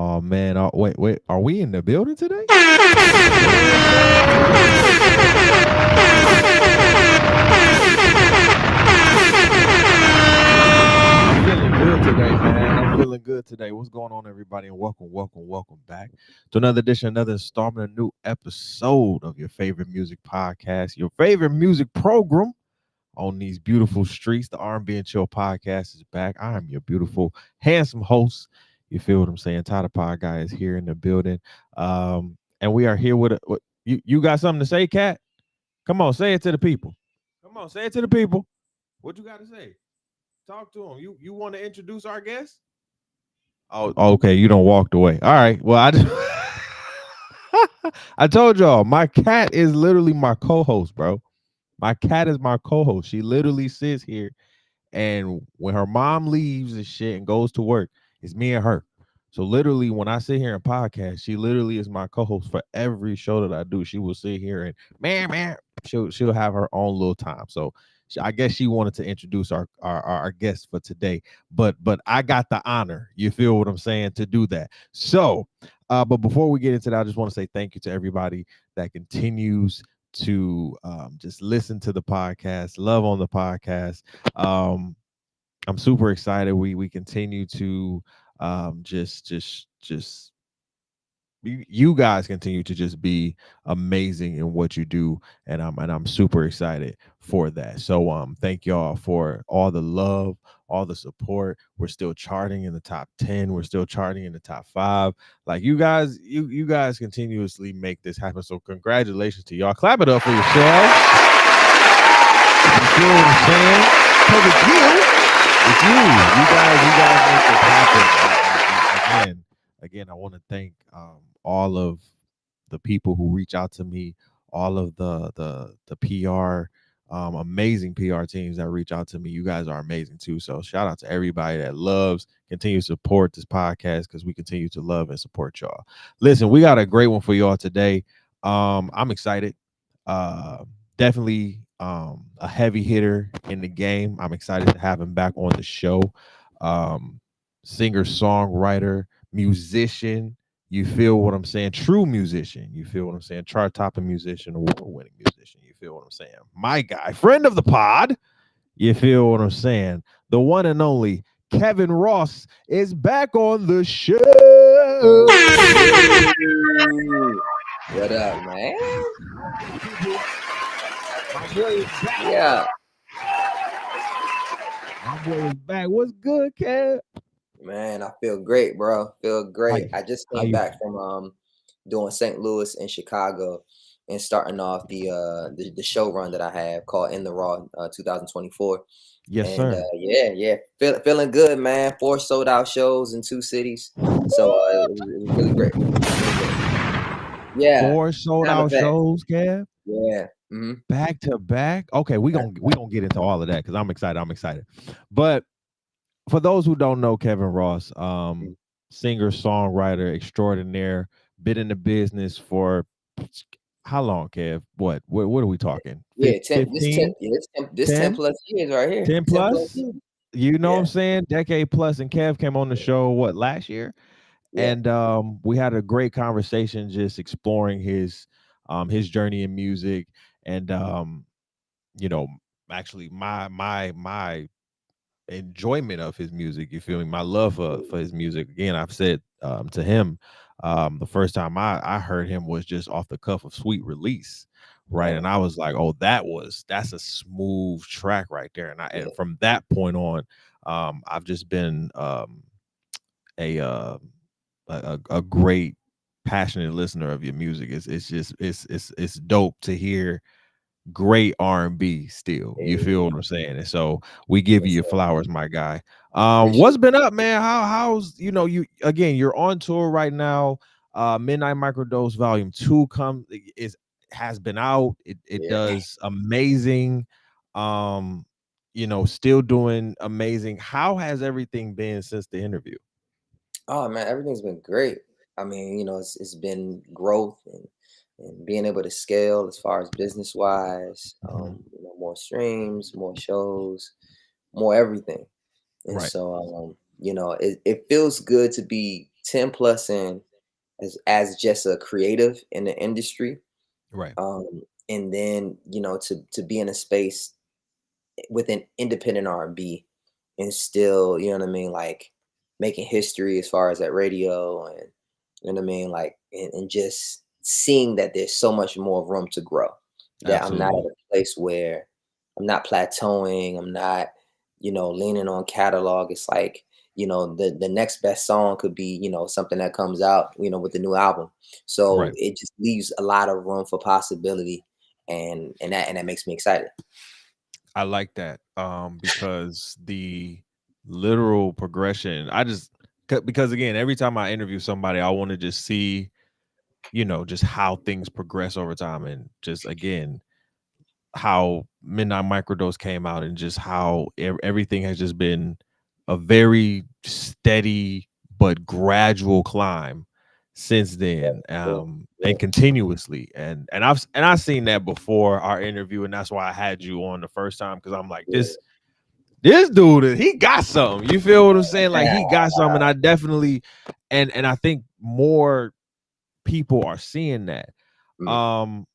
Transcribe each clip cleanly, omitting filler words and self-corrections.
Oh man, wait, are we in the building today? Yes, sir. Yes, I'm feeling good today, man. I'm feeling good today. What's going on, everybody? And welcome back to another edition, another installment, a new episode of your favorite music podcast, your favorite music program on these beautiful streets. The R&B and Chill podcast is back. I am your beautiful, handsome host. You feel what I'm saying? Tyler Pod Guy is here in the building. And we are here with you got something to say, Kat? Come on, say it to the people. Come on, say it to the people. What you got to say? Talk to them. You want to introduce our guest? Oh, okay. You don't walked away. All right. Well, I just I told y'all my cat is literally my co-host, bro. My cat is my co-host. She literally sits here, and when her mom leaves and shit and goes to work, it's me and her. So literally, when I sit here and podcast, she literally is my co-host for every show that I do. She will sit here and man, she'll have her own little time. So I guess she wanted to introduce our guest for today, but I got the honor. You feel what I'm saying to do that. So, but before we get into that, I just want to say thank you to everybody that continues to just listen to the podcast, love on the podcast. Um, I'm super excited. We continue to just you guys continue to just be amazing in what you do, and I'm super excited for that. So thank y'all for all the love, all the support. We're still charting in the top 10. We're still charting in the top 5. Like you guys continuously make this happen. So congratulations to y'all. Clap it up for yourselves. You feel what I'm saying? Because it's you guys make this happen. Again, I want to thank all of the people who reach out to me, all of the PR, amazing PR teams that reach out to me. You guys are amazing too. So shout out to everybody that loves, continue to support this podcast because we continue to love and support y'all. Listen, we got a great one for y'all today. I'm excited. Uh, Definitely a heavy hitter in the game. I'm excited to have him back on the show. Um, Singer, songwriter, musician. You feel what I'm saying? True musician. You feel what I'm saying? Chart topping musician, award winning musician. You feel what I'm saying? My guy, friend of the pod. You feel what I'm saying? The one and only Kevin Ross is back on the show. Yo, what up, man? My boy is back. Yeah, My boy is back. What's good, Kev? man, I feel great, bro. Feel How great. you, I just how came you? back from doing St. Louis and Chicago and starting off the show run that I have called In the Raw 2024. Yes, And sir. yeah, feeling good, man. 4 sold out shows in 2 cities. So it was really great. Really great. Yeah, 4 sold time out event. shows, Kev. Yeah. Back to back. Okay, we gonna get into all of that because I'm excited. I'm excited. But for those who don't know Kevin Ross, singer songwriter extraordinaire, been in the business for how long, Kev? What are we talking? Yeah, 15, this 10 10, plus years right here. 10 10 plus plus? years. You know what I'm Yeah, saying? Decade plus, and Kev came on the yeah, show what last year, yeah, and we had a great conversation just exploring his journey in music, and you know, actually my enjoyment of his music. You feel me? My love for his music. Again, I've said to him, the first time I heard him was just off the cuff of Sweet Release, right? right. And I was like, oh, that's a smooth track right there. And Yeah, from that point on, I've just been a a great passionate listener of your music. It's just it's dope to hear great R&B still. You feel hey, what I'm saying? And so we give you yes, your sir. flowers, my guy. Appreciate What's it. been up, man? How's you again, you're on tour right now. Midnight Microdose Volume 2 is has been out. It Yeah. does amazing. Um, still doing amazing. How has everything been since the interview? Oh man, everything's been great. I mean, it's been growth and being able to scale as far as business wise. Mhm. More streams, more shows, more everything. And Right. so, it feels good to be 10 plus in as just a creative in the industry. Right. And then, to be in a space within independent R&B and still, you know what I mean, like making history as far as that radio and you know what I mean, like and just seeing that there's so much more room to grow. That I'm not at Absolutely. a place where I'm not plateauing, I'm not, leaning on catalog. It's like, the next best song could be, something that comes out, with the new album. So Right. it just leaves a lot of room for possibility and that makes me excited. I like that because the literal progression, because again, every time I interview somebody, I want to just see, just how things progress over time, and just again how Midnight Microdose came out, and just how everything has just been a very steady but gradual climb since Yeah, then, yeah, and yeah, continuously, and I've seen that before our interview, and that's why I had you on the first time, because I'm like, this dude, he got something. You feel what I'm saying? Like, yeah. he got something. And I definitely, and I think more people are seeing that. Mm, Um,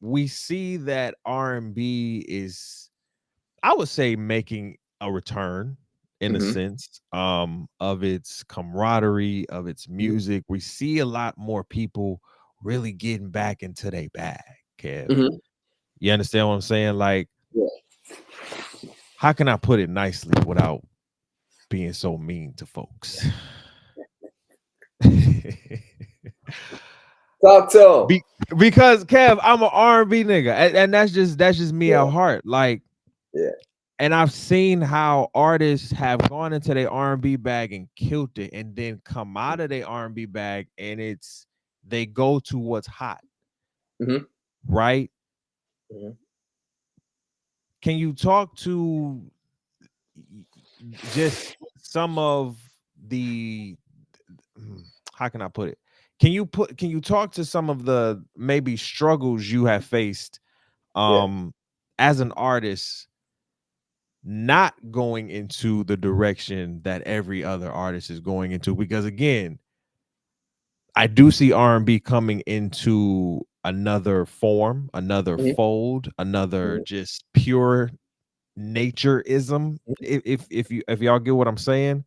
we see that R&B is, I would say, making a return in a mhm, sense, of its camaraderie, of its mhm, music. We see a lot more people really getting back into their bag, Kev. mhm, You understand what I'm saying? Like, yeah. how can I put it nicely without being so mean to folks? Talk to him. Be, because Kev, I'm an R&B nigga, and that's just me at Yeah, heart. Like, yeah, and I've seen how artists have gone into their R&B bag and killed it, and then come out of their R&B bag, and they go to what's hot, mhm, right? mhm, Can you talk to just some of the, how can I put it? Can you talk to some of the maybe struggles you have faced yeah, um as an artist, not going into the direction that every other artist is going into? Because again, I do see R&B coming into another form, another mhm, fold, another mhm, just pure natureism. mhm, If y'all get what I'm saying,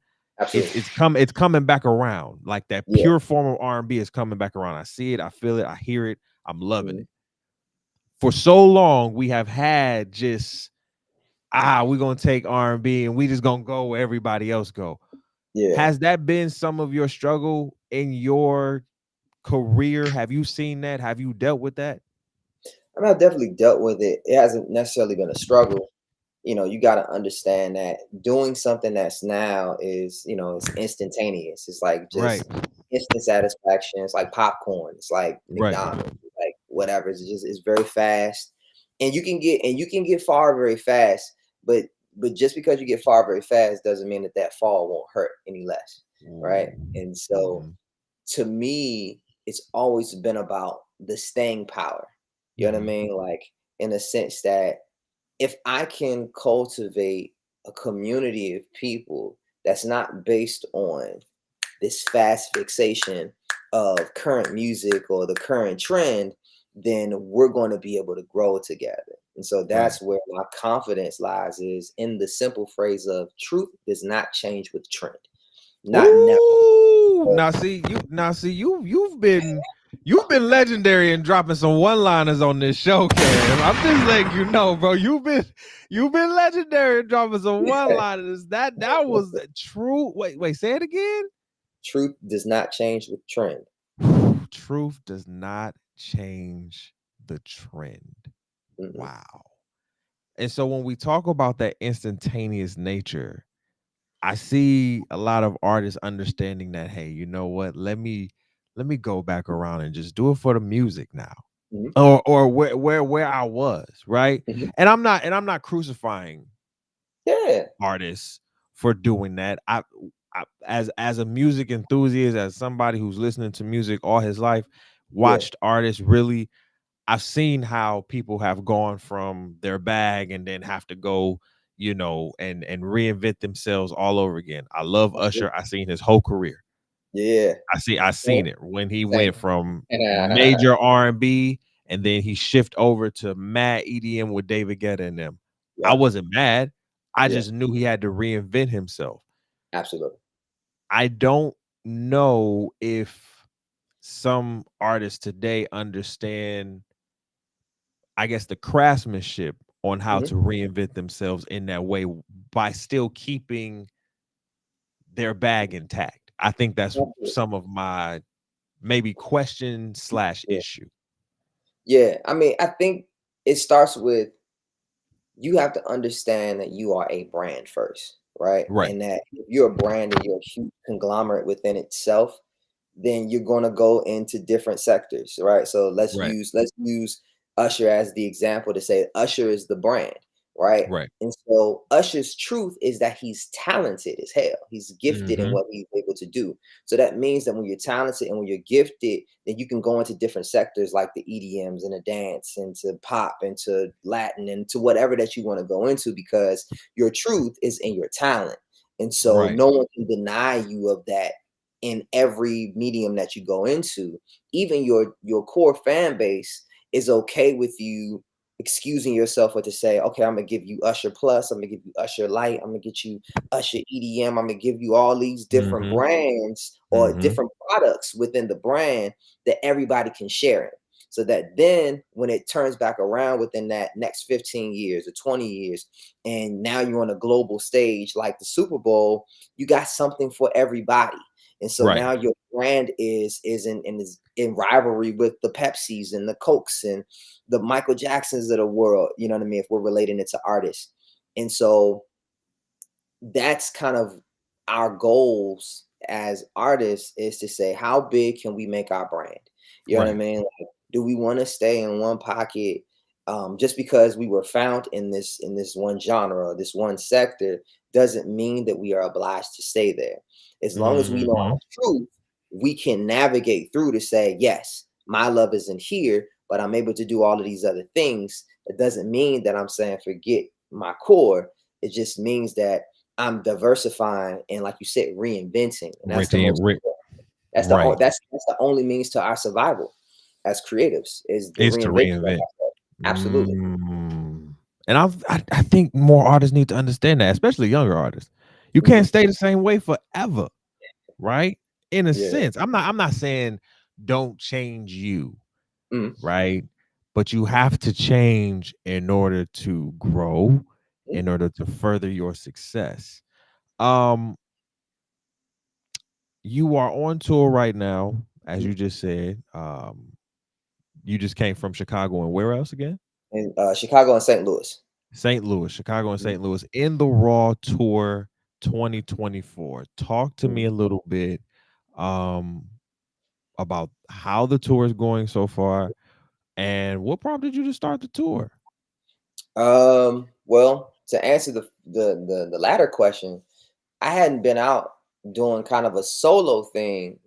it's absolutely. it's come it's coming back around. Like, that Yeah, pure form of R&B is coming back around. I see it, I feel it, I hear it, I'm loving mhm, it. For so long, we have had just, we're gonna take R&B and we just gonna go where everybody else go. yeah. Has that been some of your struggle in your career? Have you seen that? Have you dealt with that? I mean, I've definitely dealt with it. It hasn't necessarily been a struggle. You got to understand that doing something that's now is, it's instantaneous. It's like Right, just instant satisfaction. It's like popcorn. It's like right, McDonald's. It's like whatever. It's very fast, and you can get far very fast. But just because you get far very fast doesn't mean that fall won't hurt any less, right? ooh, And so mhm, to me, it's always been about the staying power. You know what I mhm, mean? Like in a sense that if I can cultivate a community of people that's not based on this fast fixation of current music or the current trend, then we're going to be able to grow together. And so right. that's where my confidence lies is in the simple phrase of truth does not change with trend. Not never. Ooh, now see, you've been legendary in dropping some one-liners on this show, Cam. I'm just letting you know, bro. You've been legendary in dropping some one-liners. That was true. Wait, say it again. Truth does not change with trend. Truth does not change the trend. Mhm, Wow. And so when we talk about that instantaneous nature, I see a lot of artists understanding that, hey, you know what? Let me go back around and just do it for the music now. mhm, Or where I was, right? mhm. And I'm not crucifying Yeah, artists for doing that. As a music enthusiast, as somebody who's listening to music all his life, yeah, watched artists really, I've seen how people have gone from their bag and then have to go, and reinvent themselves all over again. I love Usher. I seen his whole career. Yeah. I seen it when he Same. went from major R&B and then he shift over to mad EDM with David Guetta and them. I Yeah. wasn't mad. I Yeah. just knew he had to reinvent himself. Absolutely. I don't know if some artists today understand, I guess, the craftsmanship on how Mhm. to reinvent themselves in that way by still keeping their bag intact. I think that's Absolutely. some of my maybe question slash Yeah. issue. Yeah. I mean, I think it starts with you have to understand that you are a brand first, right? Right, And that if you're a brand and you're a huge conglomerate within itself, then you're going to go into different sectors, right? So right, let's use Usher as the example to say Usher is the brand, right? right. And so Usher's truth is that he's talented as hell. He's gifted in Mhm. what he's able to do. So that means that when you're talented and when you're gifted, then you can go into different sectors like the EDMs and the dance and to pop and to Latin and to whatever that you want to go into because your truth is in your talent. And so Right. no one can deny you of that in every medium that you go into. Even your core fan base is okay with you excusing yourself or to say, okay, I'm gonna give you Usher Plus, I'm gonna give you Usher Light, I'm gonna get you Usher EDM, I'm gonna give you all these different Mhm. brands or Mhm. different products within the brand that everybody can share in. So that then when it turns back around within that next 15 years or 20 years, and now you're on a global stage like the Super Bowl, you got something for everybody. And so Right. now your brand is in rivalry with the Pepsis and the Cokes and the Michael Jacksons of the world. You know what I mean? If we're relating it to artists, and so that's kind of our goals as artists is to say how big can we make our brand. You know what I Right. mean? Like, do we want to stay in one pocket just because we were found in this one genre or this one sector doesn't mean that we are obliged to stay there. As long as we know our Mhm. truth, we can navigate through to say, yes, my love isn't here, but I'm able to do all of these other things. It doesn't mean that I'm saying forget my core. It just means that I'm diversifying and, like you said, reinventing, and that's the Renting most. it. Right. That's the only means to our survival as creatives is the Is to reinvention. Like reinvent. I said. Absolutely. Mm. And I think more artists need to understand that, especially younger artists. You can't Hmm. stay the same way forever, right? In a Yeah. sense. I'm not saying don't change you, Mm-hmm. right? But you have to change in order to grow, in order to further your success. Um, you are on tour right now, as you just said. You just came from Chicago and where else again? And Chicago and St. Louis. St. Louis, Chicago and Mhm. St. Louis in the Raw Tour 2024. Talk to me Mhm. a little bit um about how the tour is going so far and what prompted you to start the tour. Well, to answer the latter question, I hadn't been out doing kind of a solo thing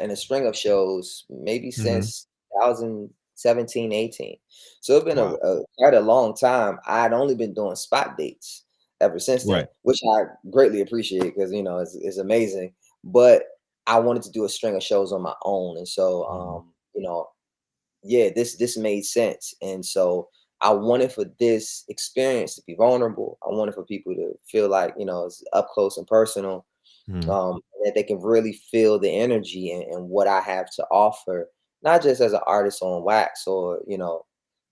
in a string of shows maybe Mhm. since 2017, 18. So it's been Wow. quite a long time. I'd only been doing spot dates ever since then, Right. which I greatly appreciate because it's amazing. But I wanted to do a string of shows on my own, and so Mhm. yeah, this made sense. And so I wanted for this experience to be vulnerable. I wanted for people to feel like, it's up close and personal, Mhm. that they can really feel the energy and what I have to offer, not just as an artist on wax or,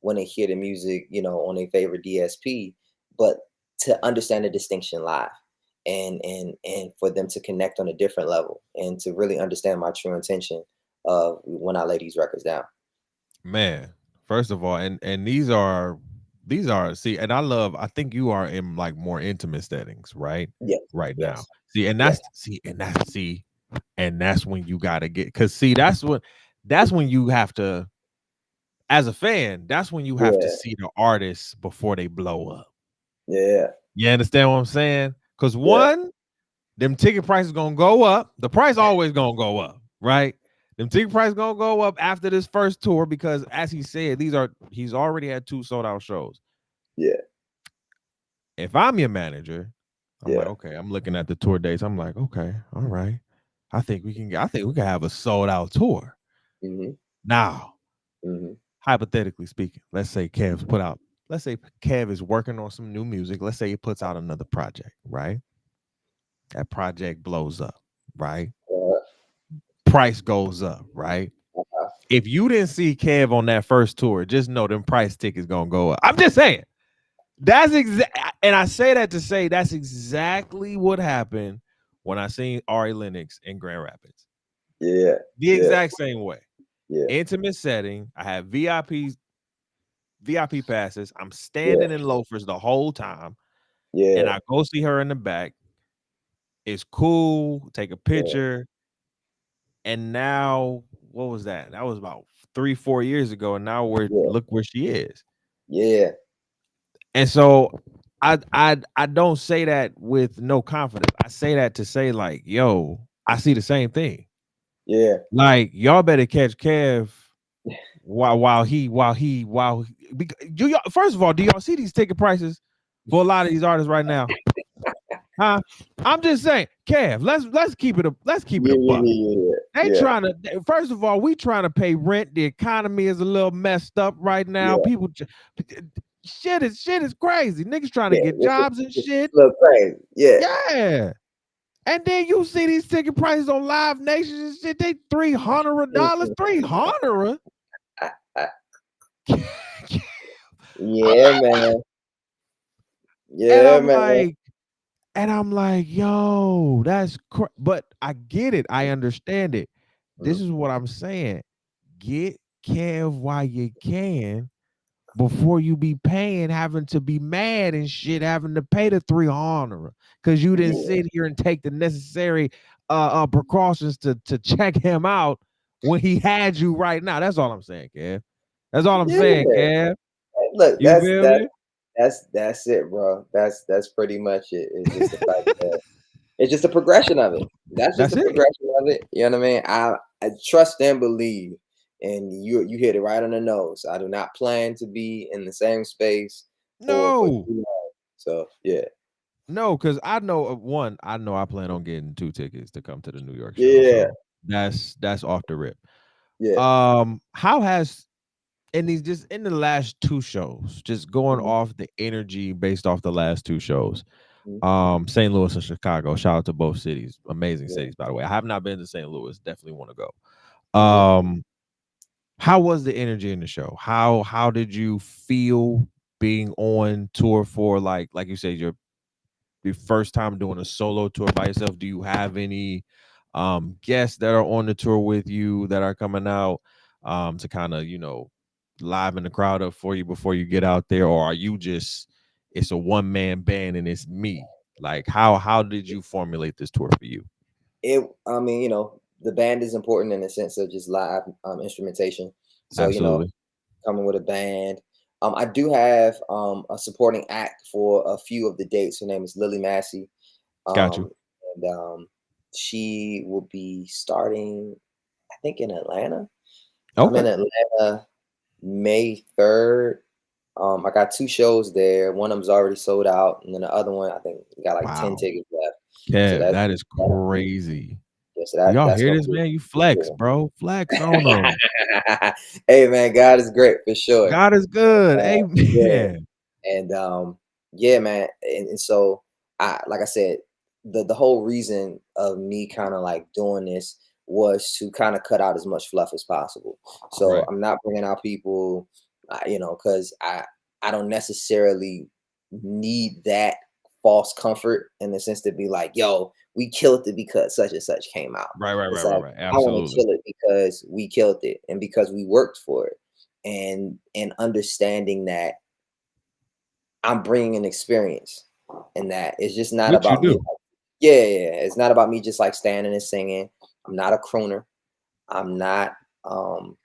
when they hear the music, on their favorite DSP, but to understand the distinction live and for them to connect on a different level and to really understand my true intention of when I lay these records down. Man, first of all, and these are see, and I think you are in like more intimate settings, right? Yes, Right now. yes, See, and yes, that's when you gotta get because see, that's when you have to, as a fan, that's when you have to yeah, see the artists before they blow up. yeah, You understand what I'm saying? Because yeah, one, them ticket prices gonna go up. The price always gonna go up, right? Them ticket prices gonna go up after this first tour because, as he said, he's already had 2 sold out shows. yeah, If I'm your manager, I'm like, Yeah. okay, I'm looking at the tour dates. I'm like, okay, all right. I think we can have a sold out tour. Mm-hmm. Now, Mm-hmm. hypothetically speaking, let's say Kev is working on some new music. Let's say he puts out another project, right? That project blows up, right? Uh, Price goes up, right? uh, If you didn't see Kev on that first tour, just know them price tickets gonna go up. I'm just saying. That's and I say that to say that's exactly what happened when I seen Ari Lennox in Grand Rapids. yeah. The Yeah. exact same way. Yeah. Intimate setting. I had VIP passes. I'm Yeah. standing in loafers the whole time, and Yeah. I go see her in the back. It's cool. Take a Yeah. picture. And now, what was that? That was about 3-4 years ago, and now Yeah. look where she is. Yeah. And so I don't say that with no confidence. I say that to say like, yo, I see the same thing. Yeah. Like y'all better catch Kev do y'all, first of all, do y'all see these ticket prices for a lot of these artists right now? Huh? I'm just saying, Kev, let's keep it Yeah. a buck. Yeah. They Yeah. trying to first of all, we trying to pay rent. The economy is a little messed up right now. Yeah. People shit is crazy. Niggas trying to Yeah. get jobs and It's shit. a little crazy. Yeah. Yeah. And then you see these ticket prices on Live Nation and shit. They $300. Mhm. 300. Yeah, man. and Yeah, I'm man. like, and I'm like, yo, but I get it. I understand it. This Mhm. is what I'm saying. Get Kev while you can before you be paying, having to be mad and shit, having to pay the 300 because you didn't Yeah. sit here and take the necessary precautions to check him out when he had you right now. That's all I'm saying, Kev. That's all I'm saying, Yeah. Kev. Look, You feel me? that's it, bro. That's pretty much it. It's just the fact that it's just a progression of it. That's just That's a it. progression of it. You know what I mean? I trust and believe, and you hit it right on the nose. I do not plan to be in the same space for No, too long. So yeah, no, because I know I know I plan on getting 2 tickets to come to the New York show. yeah, So that's off the rip. yeah. How has and these just in the last 2 shows, just going Mhm, off the energy based off the last 2 shows. mhm, St. Louis and Chicago. Shout out to both cities. Amazing yeah, cities, by the way. I have not been to St. Louis. Definitely want to go. mhm. How was the energy in the show? How did you feel being on tour for like you said, your first time doing a solo tour by yourself? Do you have any guests that are on the tour with you that are coming out to kind of, liven the crowd up for you before you get out there? Or are you just it's a one-man band and it's me? Like how did you formulate this tour for you? I mean, the band is important in the sense of just live instrumentation. So, Absolutely. coming with a band. I do have a supporting act for a few of the dates. Her name is Lily Massey. Got you. And she will be starting, I think, in Atlanta. I'm Okay. in Atlanta May 3rd. I got 2 shows there. One of them's already sold out, and then the other one, I think, got like 10 Wow. tickets left. So Kev, that's that is that'll be crazy. yeah, so Do y'all that's hear gonna this, be man? You a good flex, one. bro. Flex on them. Hey man, God is great for sure. God is good. Yeah. Amen. And yeah, man. And so like I said, the whole reason of me kind of like doing this was to kind of cut out as much fluff as possible. So Right. I'm not bringing out people, because I don't necessarily need that false comfort in the sense to be like, yo, we killed it because such and such came out. Right, right, right, It's right, like right. I want to Absolutely. kill it because we killed it and because we worked for it, and understanding that I'm bringing an experience, and that it's just not Which you about me. do. Yeah, yeah, it's not about me just like standing and singing. I'm not a crooner. I'm not. Um,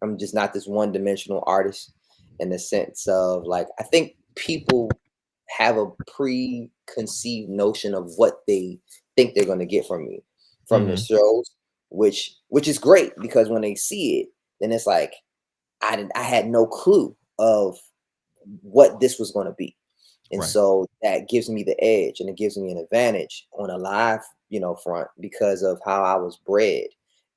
I'm just not this one-dimensional artist in the sense of like I think people have a preconceived notion of what they think they're going to get from me from the Hmm. shows, which is great because when they see it, then it's like I had no clue of what this was going to be. And Right. so that gives me the edge and it gives me an advantage on a live, front because of how I was bred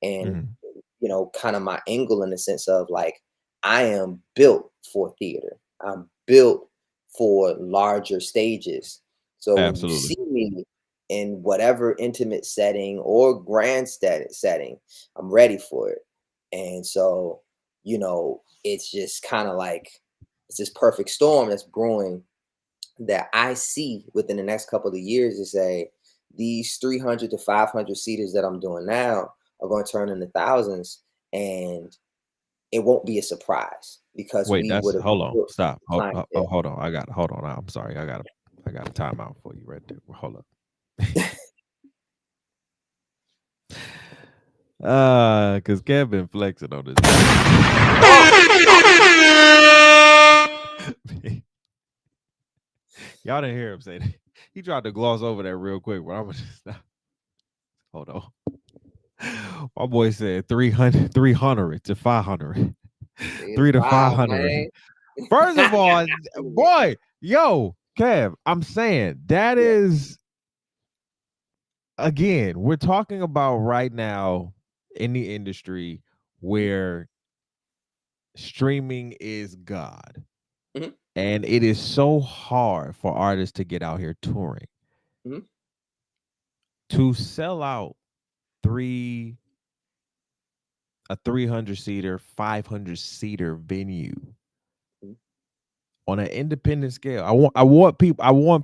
and, Mhm. kind of my angle in the sense of like, I am built for theater. I'm built for larger stages. So when you Absolutely. see me in whatever intimate setting or grand setting, I'm ready for it. And so, it's just kind of like it's this perfect storm that's brewing that I see within the next couple of years to say these 300 to 500 seaters that I'm doing now are going to turn into thousands, and it won't be a surprise because Wait, we that's would have hold on. built Stop. the clientele. Hold on. Hold on. I'm sorry. I got a timeout for you right there. Hold up. Cause Kev been flexing on this. Oh, Y'all didn't hear him say that. He tried to gloss over that real quick, but I'm gonna just stop. Hold on. My boy said 300 to 500. 3 to 5, 500. man. First of all, boy, yo, Kev, I'm saying that Yeah. is again, we're talking about right now in the industry Mhm, where streaming is God. mhm, And it is so hard for artists to get out here touring. mhm, To sell out three a 300 seater, 500 seater venue mhm. on an independent scale. I want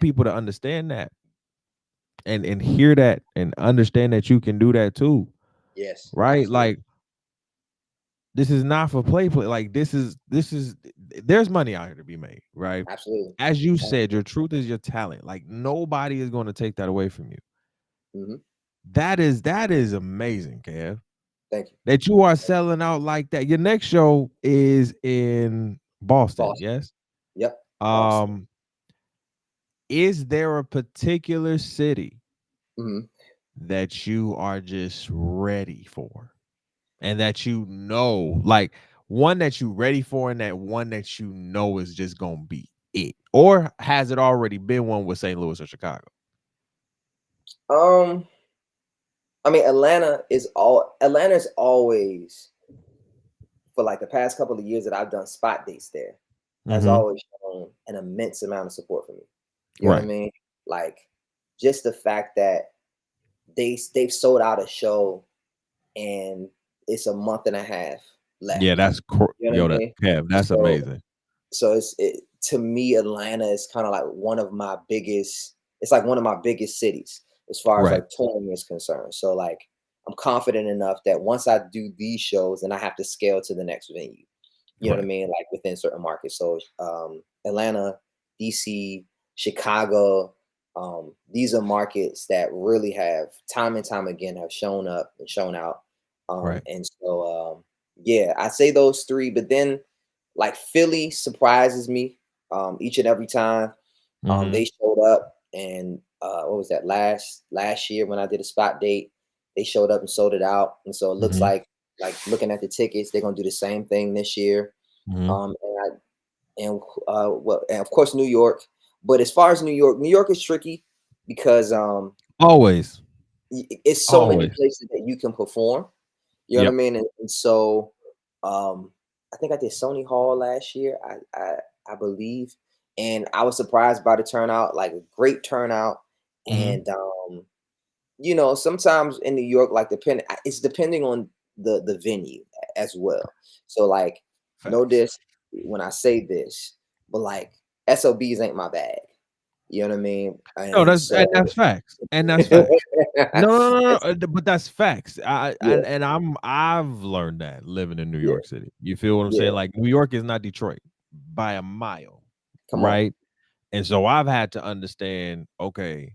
people to understand that and hear that and understand that you can do that too. Yes, Right? absolutely. Like this is not for play. Like this is there's money out here to be made, right? Absolutely. As you said, Absolutely. your truth is your talent. Like nobody is going to take that away from you. Hmm. That is amazing, Kev. Thank you. That you are selling out like that. Your next show is in Boston, Boston. yes? Yep. Boston. Um, is there a particular city Hmm. that you are just ready for? And that like one that you ready for and that one that is just gonna be it? Or has it already been one with St. Louis or Chicago? Um, I mean, Atlanta's always for like the past couple of years that I've done spot dates there has Mm-hmm. always shown an immense amount of support for me. You know what I Right. mean? Like just the fact that they've sold out a show and it's a month and a half Yeah, left. You know what yo, I that mean? Kev, that's So amazing. to me, Atlanta is kind of like one of my biggest. It's like one of my biggest cities as far as Right. like touring is concerned. So like I'm confident enough that once I do these shows, then I have to scale to the next venue. You know what I Right. mean? Like within certain markets. So Atlanta, DC, Chicago. These are markets that really have time and time again have shown up and shown out. Right. And so yeah, I say those three, but then like Philly surprises me each and every time. Mm-hmm. They showed up, and what was that last year when I did a spot date? They showed up and sold it out, and so it looks Mm-hmm. like looking at the tickets, they're gonna do the same thing this year. Mm-hmm. And of course New York. But as far as New York is tricky because Always. it's so many Always. places that you can perform. You know what Yep. I mean? And so I think I did Sony Hall last year, I believe. And I was surprised by the turnout, like a great turnout. Mm-hmm. And sometimes in New York, like it's depending on the venue as well. So like know Facts. this when I say this, but like SOBs ain't my bag. You know what I mean? No, And that's so facts. And that's facts. No, no, no, no, it's, but that's facts. I yeah, and I've learned that living in New yeah, York City. You feel what I'm yeah. saying? Like New York is not Detroit by a mile, Come on. right? And so I've had to understand, okay,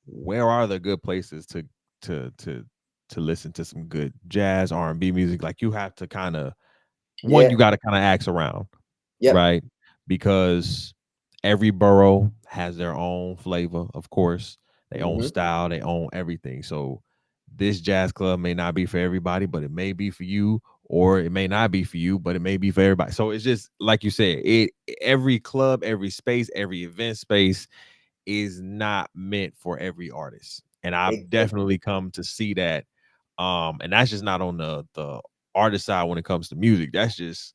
where are the good places to to to listen to some good jazz, R&B music? Like you have to kind of you Yeah. got to kind of ask around, Yep. right? Because every borough has their own flavor, of course, their own Hmm. style, they own everything. So this jazz club may not be for everybody, but it may be for you, or it may not be for you, but it may be for everybody. So it's just like you said, every club, every space, every event space is not meant for every artist. And I've It, definitely come to see that. And that's just not on the artist side when it comes to music. That's just,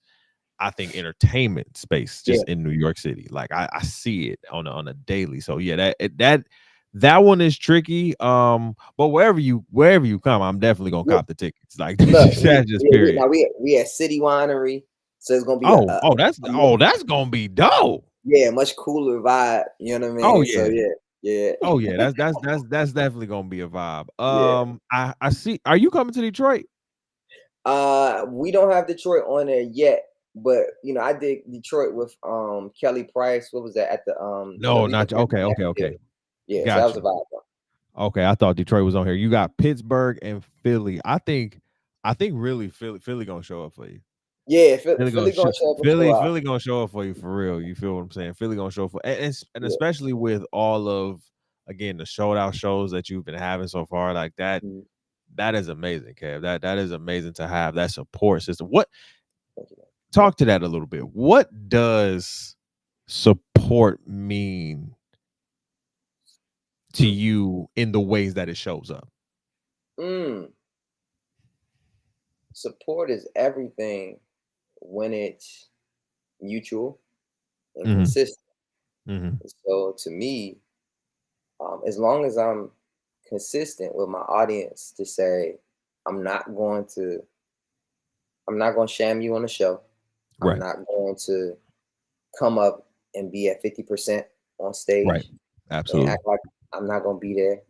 I think, entertainment space yeah. just in New York City. Like I see it on a daily. So yeah, that one is tricky. But wherever you come, I'm definitely gonna Yeah. cop the tickets. Like Look, that's just period. we at City Winery, so it's gonna be Oh, a that's gonna be dope. yeah, much cooler vibe. You know what I Oh mean? So yeah. yeah, yeah, Oh yeah, that's definitely gonna be a vibe. yeah. I see. Are you coming to Detroit? We don't have Detroit on there yet, but I did Detroit with Kelly Price. What was that at the No, Aretha not Franklin okay, okay, Amphitheater? okay. Yeah, so that Got was a you. vibe, though. Okay, I thought Detroit was on here. You got Pittsburgh and Philly. I think really Philly gonna show up for you. Yeah, Philly gonna Philly show gonna show up and show Philly out. Philly gonna show up for you for real. You feel what I'm saying? Philly gonna show up for and Yeah. especially with all of, again, the sold out shows that you've been having so far, like that. Mhm. That is amazing, Kev. That is amazing to have that support system. What Thank you, man. Yeah. Talk to that a little bit. What does support mean to Hmm. you in the ways that it shows up? Mm. Support is everything when it's mutual and Mhm, consistent. mhm. So to me, as long as I'm consistent with my audience to say, I'm not going to, I'm not going to sham you on the show. I'm Right, not going to come up and be at 50% on right. stage and Absolutely. act like I'm not going to be there.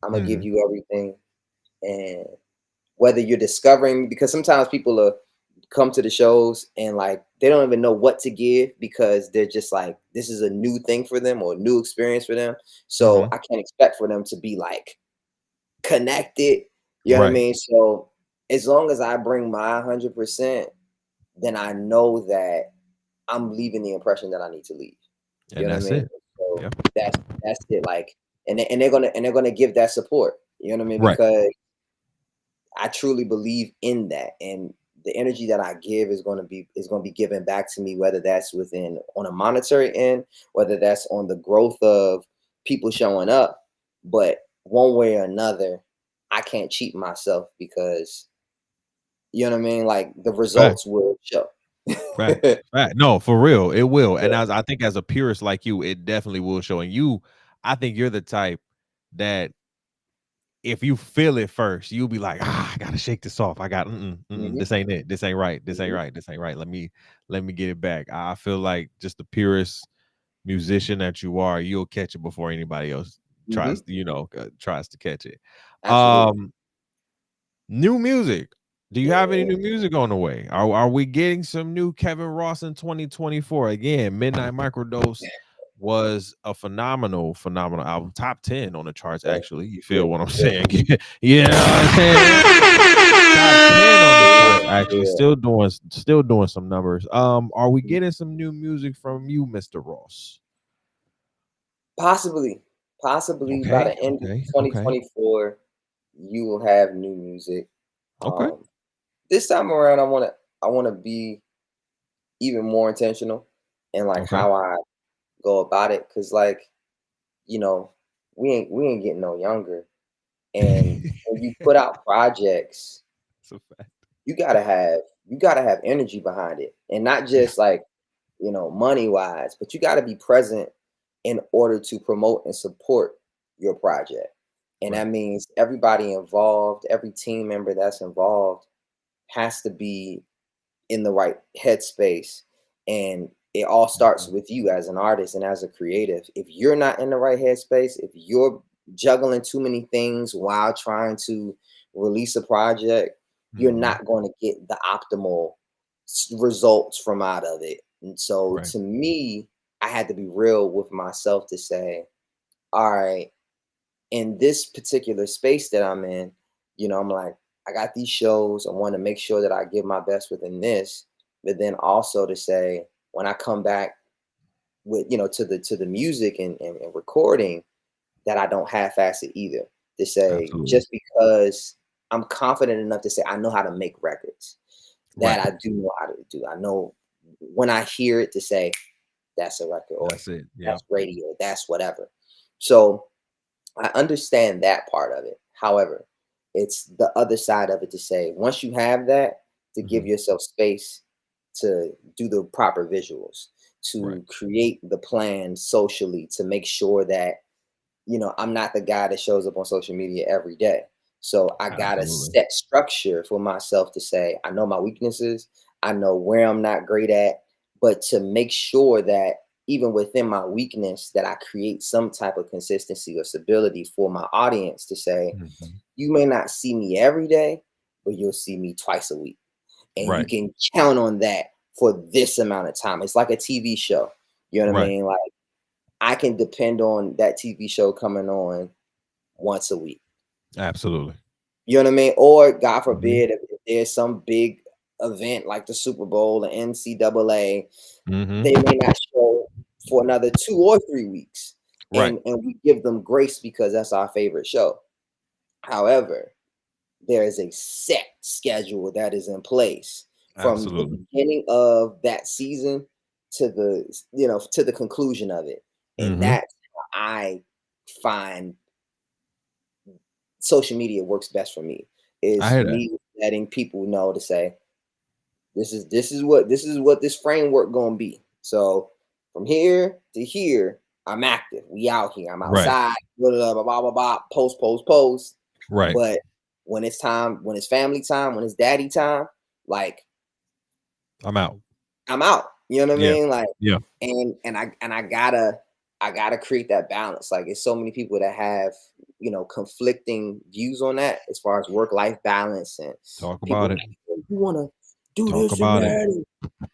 I'm going to give Mhm. you everything. And whether you're discovering me, because sometimes people are come to the shows and like they don't even know what to give because they're just like this is a new thing for them or a new experience for them. So Mhm. I can't expect for them to be like connected. You know what I Right. mean? So as long as I bring my 100%, then I know that I'm leaving the impression that I need to leave. You And know what I that's mean? it. So Yeah. that's it. Like, and they're gonna give that support. You know what I mean? Right. Because I truly believe in that, and the energy that I give is going to be given back to me, whether that's within on a monetary end, whether that's on the growth of people showing up. But one way or another, I can't cheat myself because you know what I mean. Like the Fact. results will show. Fact. Fact. No, for real, it will. Yeah. And as I think as a purist like you, it definitely will show. And you, I think you're the type that if you feel it first, you'll be like, I gotta shake this off. I got Hmm. this ain't it. This ain't right. This ain't Hmm. right. This ain't right. Let me get it back. I feel like just the purest musician that you are, you'll catch it before anybody else Hmm. tries to catch it. Absolutely. Um, New music. Do you have any Yeah. new music on the way? Are we getting some new Kevin Ross in 2024? Again, Midnight Microdose was a phenomenal album. Top 10 on the charts, Yeah. actually. You Yeah. feel what I'm Yeah. saying? You know what I'm saying? Top 10 on the Yeah. charts, actually. Yeah. Still doing some numbers. Are we Mhm. getting some new music from you, Mr. Ross? Possibly, possibly by Okay, the end of okay, okay, 2024, you will have new music. okay. Um, this time around, I want to be even more intentional in like Okay. how I go about it, cause like you know, we ain't getting no younger, and when you put out projects, It's a fact. you gotta have you gotta have energy behind it, and not Yeah, just like money wise, but you gotta be present in order to promote and support your project. And right. that means everybody involved, every team member that's involved has to be in the right headspace. And it all starts Mhm, with you as an artist and as a creative. If you're not in the right headspace, if you're juggling too many things while trying to release a project, you're mhm. not going to get the optimal results from out of it. And so Right. to me, I had to be real with myself to say, all right, in this particular space that I'm in, I'm like, I got these shows. I want to make sure that I give my best within this, but then also to say, when I come back with, to the music and recording, that I don't half-ass it either. To say, Absolutely. just because I'm confident enough to say I know how to make records. That Right. I do know how to do. I know when I hear it to say that's a record or That's it. Yeah. that's radio, that's whatever. So I understand that part of it. However, it's the other side of it to say once you have that, to give Mhm. yourself space to do the proper visuals, Right. to create the plan socially, to make sure that I'm not the guy that shows up on social media every day. So I gotta Absolutely. set structure for myself to say, I know my weaknesses, I know where I'm not great at, but to make sure that even within my weakness, that I create some type of consistency or stability for my audience to say, Mhm. you may not see me every day, but you'll see me twice a week. And you Right. can count on that for this amount of time. It's like a TV show. You know what I Right. mean? Like I can depend on that TV show coming on once a week. Absolutely. You know what I mean? Or God Mhm. forbid, if there's some big event like the Super Bowl, the NCAA, Mhm. they may not show for another 2 or 3 weeks. Right. And we give them grace because that's our favorite show. However, there is a set schedule that is in place from the Absolutely. beginning of that season to the conclusion of it. And Mhm. that's how I find social media works best for me, I is hear that. me letting people know to say this is what this framework gonna be. So from here to here, I'm active. We out here. I'm Right. outside. Blah blah blah blah blah. Blah, post post post. Right. But when it's time, when it's family time, when it's daddy time, like I'm out. I'm out. You know what I Yeah. mean? Like, Yeah. and I gotta create that balance. Like, it's so many people that have conflicting views on that as far as work life balance, and Talk people about are it. like, "Oh, you want to do Talk this and about it.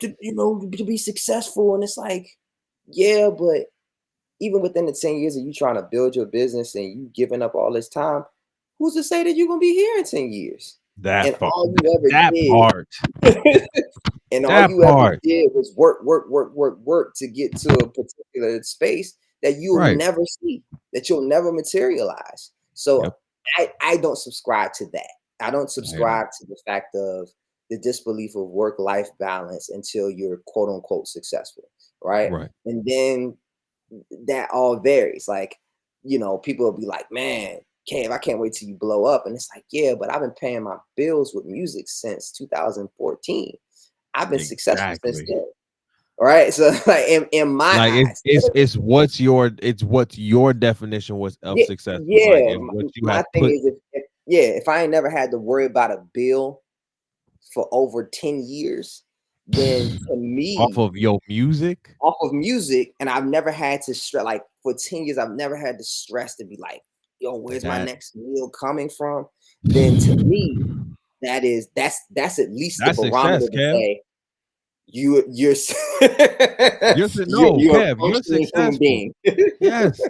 that, and to be successful." And it's like, yeah, but even within the 10 years of you trying to build your business and you giving up all this time, who's to say that you're gonna be here in 10 years? That And part. all you ever That did part. and all That you ever part. did was work, work, work, work, work to get to a particular space that you'll Right. never see, that you'll never materialize. So Yep. I don't subscribe to that. I don't I hear that. subscribe to the fact of the disbelief of work-life balance until you're quote unquote successful, right? Right. And then that all varies. Like, people will be like, man, Kev, I can't wait till you blow up. And it's like, yeah, but I've been paying my bills with music since 2014. I've been successful since Exactly. then. Right. So like in my Like eyes, it's what's your definition was of yeah, successful, like, yeah. and what you My have thing put is if I ain't never had to worry about a bill for over 10 years, then to off me, of your music, off of music, and I've never had to stress, like for 10 years, I've never had to stress to be like, yo, where's my that next meal coming from? Then to me, that's at least the that's barometer success, to Kev. say you're No, you're a Kev, you're functioning human successful. being. Yes.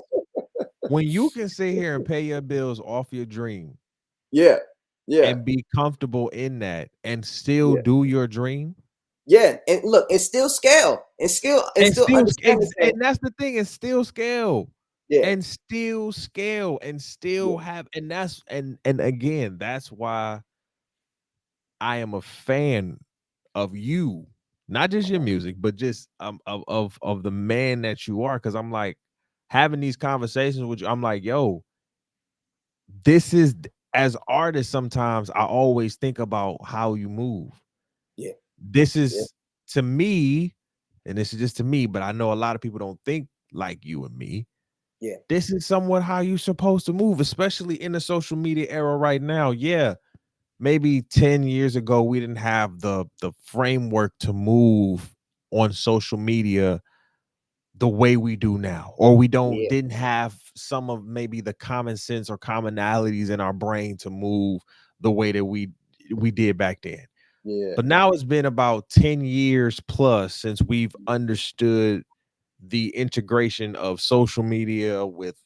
When you can sit here and pay your bills off your dream Yeah, yeah, and be comfortable in that and still yeah, do your dream yeah. And look, it's still scale, and and still still understand this and thing. that's the thing, it's still scale Yeah, and still scale and still yeah, have, and that's and again, that's why I am a fan of you, not just your music, but just of the man that you are. Cause I'm like having these conversations with you, I'm like, yo, this is as artists, sometimes I always think about how you move. yeah, This yeah, is to me, and this is just to me, but I know a lot of people don't think like you and me. yeah, This is somewhat how you're supposed to move, especially in the social media era right now. Yeah, maybe 10 years ago we didn't have the framework to move on social media the way we do now, or we don't yeah, didn't have some of maybe the common sense or commonalities in our brain to move the way that we did back then. yeah, But now it's been about 10 years plus since we've understood the integration of social media with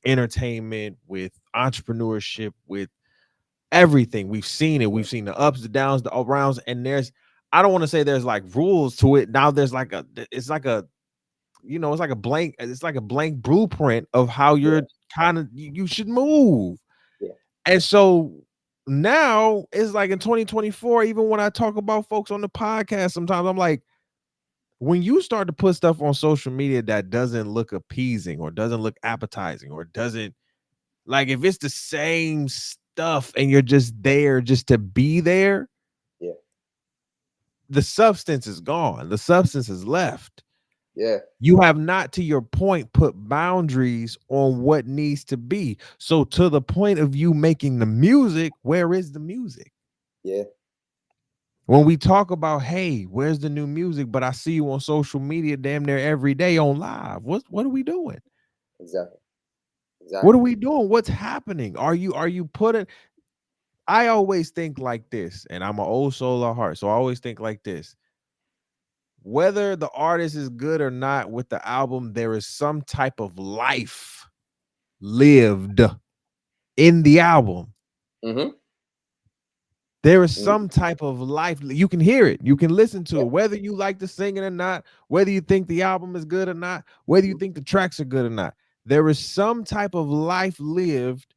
entertainment, with entrepreneurship, with everything. We've seen it. yeah, We've seen the ups, the downs, the arounds, and there's I don't want to say there's like rules to it. Now there's like it's like a it's like a blank blueprint of how yeah, you're kind of you should move. yeah, And so now it's like in 2024, even when I talk about folks on the podcast, sometimes I'm like, when you start to put stuff on social media that doesn't look appeasing or doesn't look appetizing or doesn't, like, if it's the same stuff and you're just there just to be there, Yeah. the substance is gone. The substance is left. Yeah. You have not, to your point, put boundaries on what needs to be. So to the point of you making the music, where is the music? Yeah. When we talk about, hey, where's the new music? But I see you on social media damn near every day on live. What are we doing? Exactly. What are Exactly. we doing? What's happening? Are you putting, I always think like this, and I'm an old soul at heart. So I always think like this. Whether the artist is good or not with the album, there is some type of life lived in the album. Mm-hmm. There is Mm-hmm. some type of life. You can hear it. You can listen to Yeah. it, whether you like the singing or not, whether you think the album is good or not, whether you Mm-hmm. think the tracks are good or not. There is some type of life lived,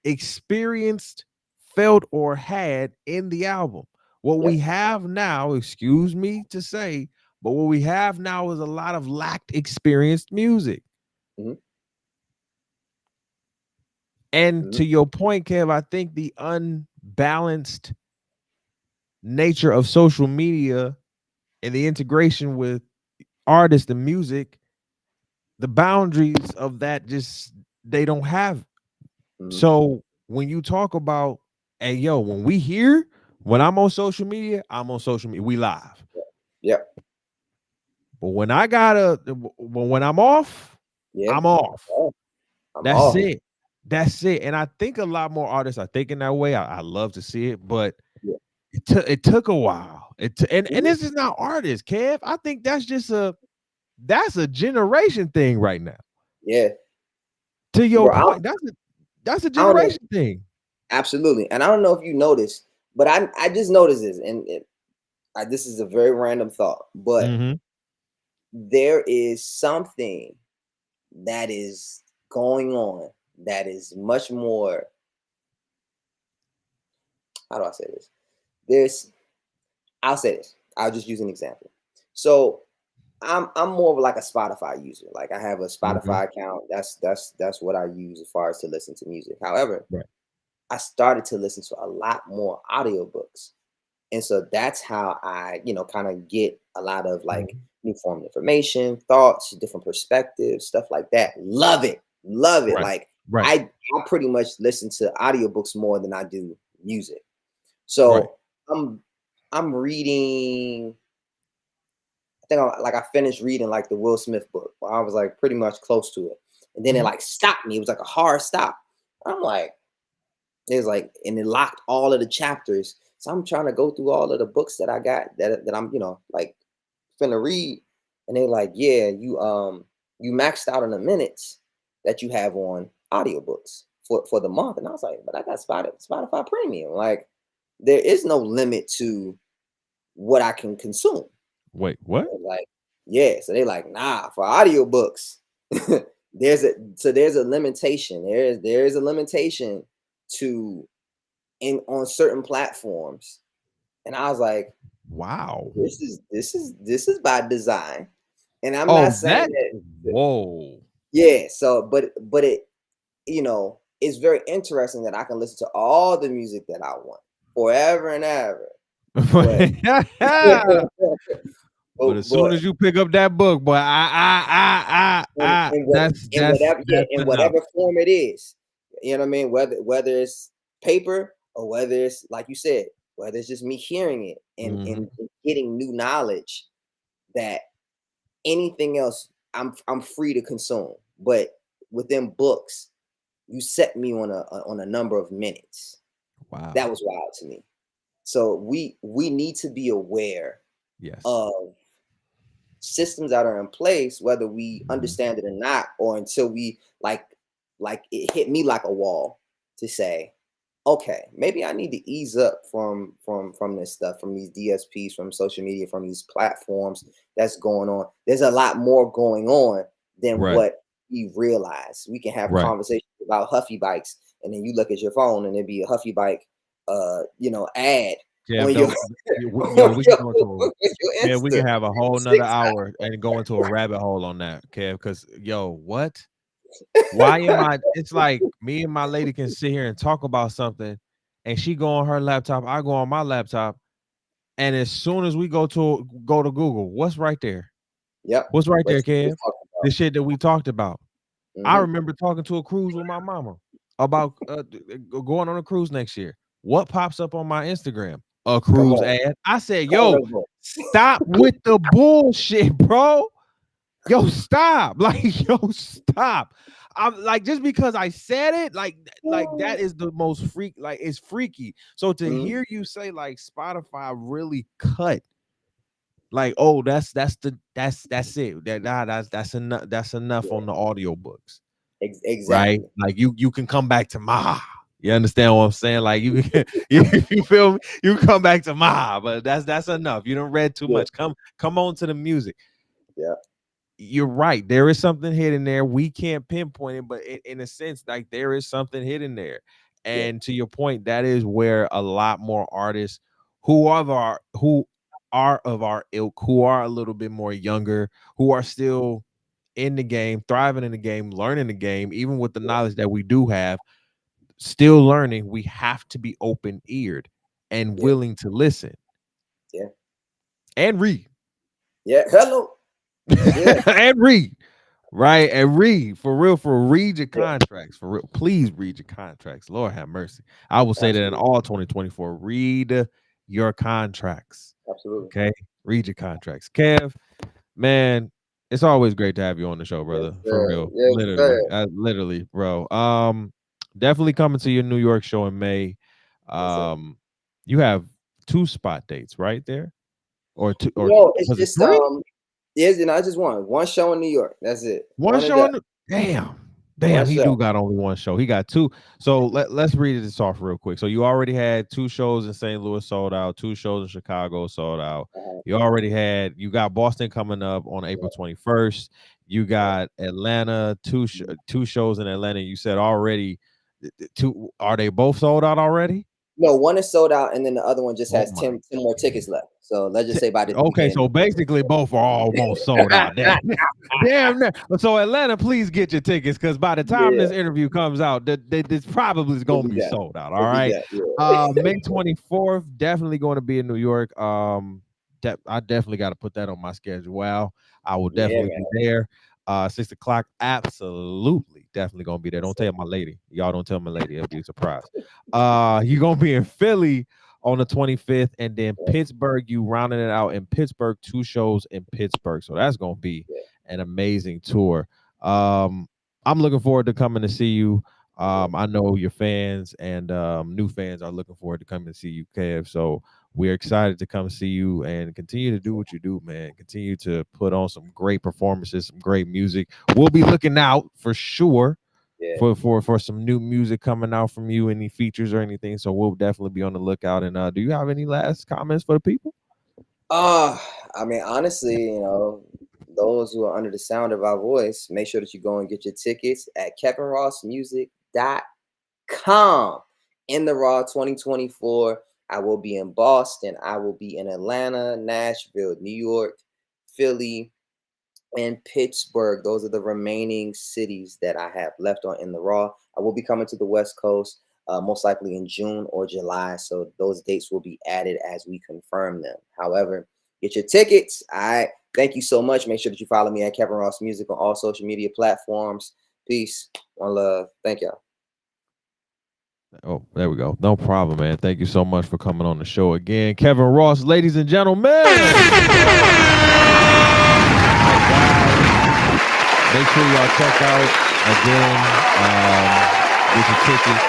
experienced, felt, or had in the album. What Yeah. we have now, excuse me to say, but what we have now is a lot of lacked experienced music. Mm-hmm. And Mm-hmm. to your point, Kev, I think the unbalanced nature of social media and the integration with artists and music, the boundaries of that just, they don't have. Mm-hmm. So when you talk about, hey yo, when I'm on social media, I'm on social media. We live. Yeah. But when I gotta, when I'm off, Yeah. I'm off. Oh, I'm That's off. it. That's it. And I think a lot more artists are thinking that way. I love to see it, but Yeah. it took a while. And Mm-hmm. this is not artists, Kev. I think that's a generation thing right now. Yeah. To your Bro, point, that's a I don't know. generation thing. Absolutely. And I don't know if you noticed, but I just noticed this, and this is a very random thought, but Mm-hmm. there is something that is going on that is much more, how do I say this? There's I'll say this. I'll just use an example. So I'm more of like a Spotify user. Like I have a Mm-hmm. Spotify account. That's what I use as far as to listen to music. However, Right. I started to listen to a lot more audiobooks. And so that's how I, kind of get a lot of like Mhm. new form information, thoughts, different perspectives, stuff like that. Love it. Love it. Right. Like Right. I pretty much listen to audiobooks more than I do music. Right. So I'm reading, I think I finished reading like the Will Smith book. I was like pretty much close to it. And then it Mhm. like stopped me. It was like a hard stop. I'm like, it was like, and it locked all of the chapters. So I'm trying to go through all of the books that I got that I'm, like finna read. And they're like, yeah, you maxed out on the minutes that you have on audiobooks for the month. And I was like, but I got Spotify Premium. Like, there is no limit to what I can consume. Wait, what? Like, yeah. So they're like, nah, for audiobooks, there's a limitation. There is a limitation to in on certain platforms. And I was like, Wow. this is by design. And I'm Oh, not saying that. that, Whoa. yeah, so but it, it's very interesting that I can listen to all the music that I want forever and ever. But But as soon but as you pick up that book, boy, in what that's in that's whatever, yeah, that's in enough. whatever form it is. You know what I mean? Whether it's paper or whether it's like you said, whether it's just me hearing it and Mhm. getting new knowledge that anything else I'm free to consume. But within books, you set me on a number of minutes. That Wow. was wild to me. So we need to be aware Yes. of systems that are in place, whether we Mhm. understand it or not, or until we like it hit me like a wall to say, okay, maybe I need to ease up from this stuff, from these DSPs, from social media, from these platforms that's going on. There's a lot more going on than Right. what we realize. We can have Right. conversations about Huffy bikes, and then you look at your phone and it'd be a Huffy bike ad Kev, on your don't yo, on we can your, go on into your Kev, we Insta, can have a whole nother TikTok. hour and go into a rabbit hole on that, Kev. Because yo, what? Why am I? It's like me and my lady can sit here and talk about something, and she go on her laptop, I go on my laptop, and as soon as we go to Google, what's right there? Yep. What's right What there, you Kev? just talking The about. shit that we talked about. I Hmm. remember talking to a cruise with my mama about going on a cruise next year. What pops up on my Instagram? A Come cruise on. ad. I said, Come on, "Yo, let's go. stop with the bullshit, bro. Yo, stop. Like, yo, stop." I'm like, just because I said it, like that is the most like it's freaky. So to Mhm. hear you say like Spotify really cut, like, oh, that's it. That's enough. That's enough Yeah, on the audiobooks, right? exactly. Like you can come back to Maha. You understand what I'm saying? Like you can, you feel me? You can come back to Maha, but that's enough. You don't read too Yeah, much. Come on to the music. yeah, You're right. There is something hidden there. We can't pinpoint it, but in a sense, like there is something hidden there. yeah, And to your point, that is where a lot more artists who are of our ilk, who are a little bit more younger, who are still in the game, thriving in the game, learning the game, even with the yeah, knowledge that we do have, still learning. We have to be open eared and yeah, willing to listen yeah, and read. yeah. Hello. Yeah, And read. Right. And read for read your yeah. contracts for real. Please read your contracts. Lord have mercy. I will say that in Absolutely, all 2024. Read your contracts. absolutely. Okay. Read your contracts. Kev, man, it's always great to have you on the show, Yes, brother. For sir. real. Yes, Literally. sir. Literally, bro. Definitely coming to your New York show in May. Yes, sir. Um, you have two spot dates right there. Or two or No, it's was it just three? yes, I just one show in New York. That's it. One One and show done. on the damn. One Damn, he do show. got only one show. He got two. So let's read this off real quick. So you already had two shows in St. Louis sold out, two shows in Chicago sold out. Uh-huh. You got Boston coming up on Yeah, April 21st. You yeah. got Atlanta, Mhm. two shows in Atlanta. You said already two, are they both sold out already? No, one is sold out, and then the other one just Oh has my. 10 more tickets left. So let's just say by this Okay, weekend. so basically both are almost sold out. Damn, damn. So Atlanta, please get your tickets because by the time Yeah, this interview comes out, this probably is it'll going to be be done. sold out. All It'll be right. done. Yeah. May 24th, definitely going to be in New York. I definitely got to put that on my schedule. Wow, I will Yeah, definitely be man. there. 6 o'clock, absolutely, definitely gonna be there. Yes, Don't sir. tell my lady. Y'all don't tell my lady. It'll be a surprise. You gonna be in Philly on the 25th, and then Yeah, Pittsburgh, you rounding it out in Pittsburgh, two shows in Pittsburgh. So that's gonna be yeah, an amazing tour. I'm looking forward to coming to see you. yeah, I know your fans and new fans are looking forward to coming to see you, Kev. So we're excited to come see you and continue to do what you do, man. Continue to put on some great performances, some great music. We'll be looking out for sure yeah. for some new music coming out from you, any features or anything. So we'll definitely be on the lookout. And do you have any last comments for the people? Uh, I mean, honestly, those who are under the sound of our voice, make sure that you go and get your tickets at kevinrossmusic.com. In the Raw 2024, I will be in Boston. I will be in Atlanta, Nashville, New York, Philly, and Pittsburgh. Those are the remaining cities that I have left on in the Raw. I will be coming to the West Coast, most likely in June or July. So those dates will be added as we confirm them. However, get your tickets. All right. Thank you so much. Make sure that you follow me at Kevin Ross Music on all social media platforms. Peace. One love. Thank y'all. Oh, there we go. No problem, man. Thank you so much for coming on the show again. Kevin Ross, ladies and gentlemen. All right, guys. Make sure y'all check out again. Get your tickets.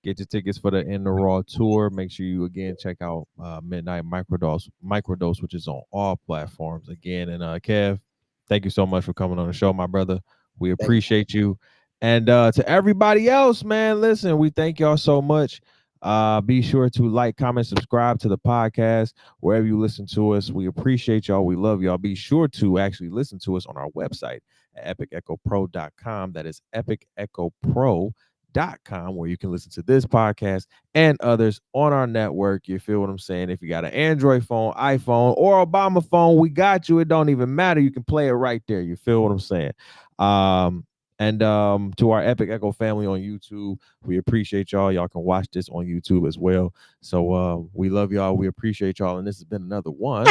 Get your tickets for the In the Raw tour. Make sure you again check out Midnight Microdose, which is on all platforms again. And Kev, thank you so much for coming on the show, my brother. We Thank you. appreciate you. And to everybody else, man, listen, we thank y'all so much. Be sure to like, comment, subscribe to the podcast wherever you listen to us. We appreciate y'all. We love y'all. Be sure to actually listen to us on our website at epicechopro.com. That is epicechopro.com. electrifying.com, where you can listen to this podcast and others on our network. You feel what I'm saying? If you got an Android phone, iPhone, or Obama phone, we got you. It don't even matter. You can play it right there. You feel what I'm saying? And to our Epic Echo family on YouTube, we appreciate y'all. Y'all can watch this on YouTube as well. So we love y'all. We appreciate y'all. And this has been another one.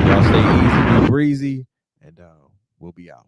Y'all stay easy, be breezy, and we'll be out.